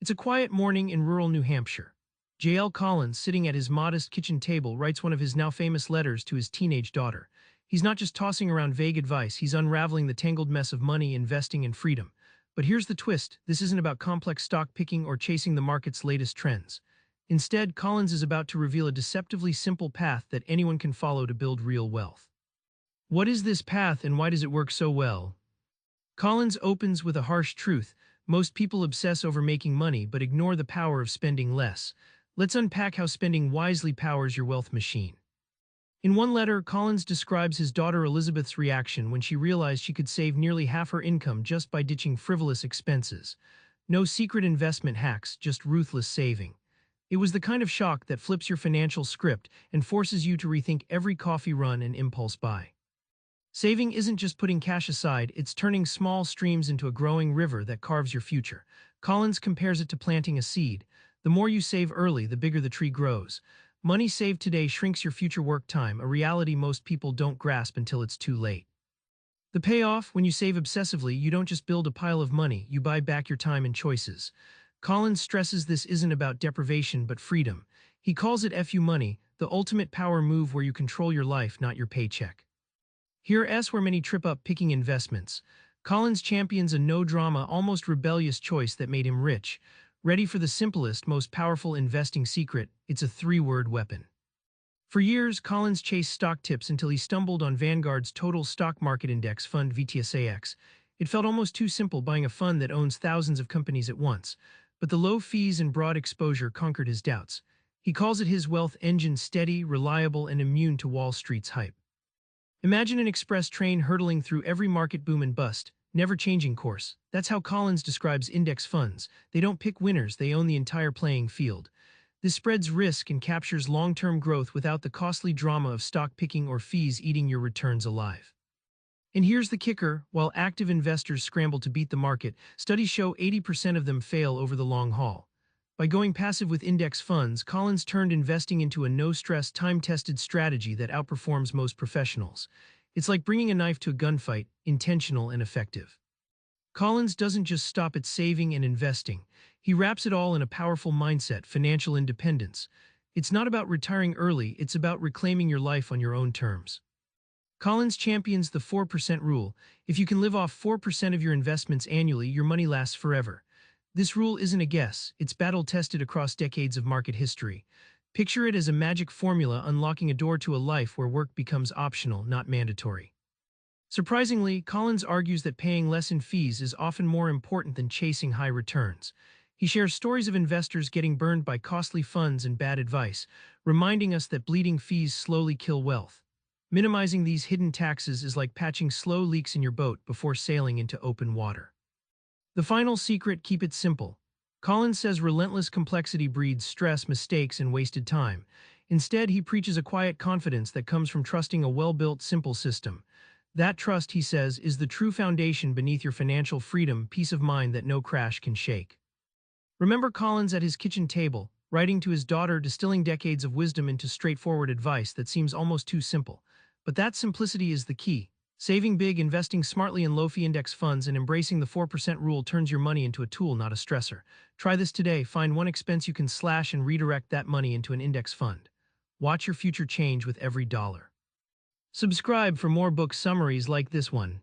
It's a quiet morning in rural New Hampshire. J.L. Collins, sitting at his modest kitchen table, writes one of his now famous letters to his teenage daughter. He's not just tossing around vague advice, he's unraveling the tangled mess of money, investing, and freedom. But here's the twist: this isn't about complex stock picking or chasing the market's latest trends. Instead, Collins is about to reveal a deceptively simple path that anyone can follow to build real wealth. What is this path and why does it work so well? Collins opens with a harsh truth. Most people obsess over making money but ignore the power of spending less. Let's unpack how spending wisely powers your wealth machine. In one letter, Collins describes his daughter Elizabeth's reaction when she realized she could save nearly half her income just by ditching frivolous expenses. No secret investment hacks, just ruthless saving. It was the kind of shock that flips your financial script and forces you to rethink every coffee run and impulse buy. Saving isn't just putting cash aside, it's turning small streams into a growing river that carves your future. Collins compares it to planting a seed. The more you save early, the bigger the tree grows. Money saved today shrinks your future work time, a reality most people don't grasp until it's too late. The payoff: when you save obsessively, you don't just build a pile of money, you buy back your time and choices. Collins stresses this isn't about deprivation but freedom. He calls it FU money, the ultimate power move where you control your life, not your paycheck. Here's where many trip up picking investments. Collins champions a no-drama, almost rebellious choice that made him rich. Ready for the simplest, most powerful investing secret: it's a three-word weapon. For years, Collins chased stock tips until he stumbled on Vanguard's Total Stock Market Index Fund VTSAX. It felt almost too simple, buying a fund that owns thousands of companies at once. But the low fees and broad exposure conquered his doubts. He calls it his wealth engine: steady, reliable, and immune to Wall Street's hype. Imagine an express train hurtling through every market boom and bust, never changing course. That's how Collins describes index funds. They don't pick winners, they own the entire playing field. This spreads risk and captures long-term growth without the costly drama of stock picking or fees eating your returns alive. And here's the kicker: while active investors scramble to beat the market, studies show 80% of them fail over the long haul. By going passive with index funds, Collins turned investing into a no-stress, time-tested strategy that outperforms most professionals. It's like bringing a knife to a gunfight: intentional and effective. Collins doesn't just stop at saving and investing. He wraps it all in a powerful mindset: financial independence. It's not about retiring early, it's about reclaiming your life on your own terms. Collins champions the 4% rule. If you can live off 4% of your investments annually, your money lasts forever. This rule isn't a guess, it's battle-tested across decades of market history. Picture it as a magic formula unlocking a door to a life where work becomes optional, not mandatory. Surprisingly, Collins argues that paying less in fees is often more important than chasing high returns. He shares stories of investors getting burned by costly funds and bad advice, reminding us that bleeding fees slowly kill wealth. Minimizing these hidden taxes is like patching slow leaks in your boat before sailing into open water. The final secret: keep it simple. Collins says relentless complexity breeds stress, mistakes, and wasted time. Instead, he preaches a quiet confidence that comes from trusting a well-built, simple system. That trust, he says, is the true foundation beneath your financial freedom, peace of mind that no crash can shake. Remember Collins at his kitchen table, writing to his daughter, distilling decades of wisdom into straightforward advice that seems almost too simple. But that simplicity is the key. Saving big, investing smartly in low-fee index funds, and embracing the 4% rule turns your money into a tool, not a stressor. Try this today. Find one expense you can slash and redirect that money into an index fund. Watch your future change with every dollar. Subscribe for more book summaries like this one.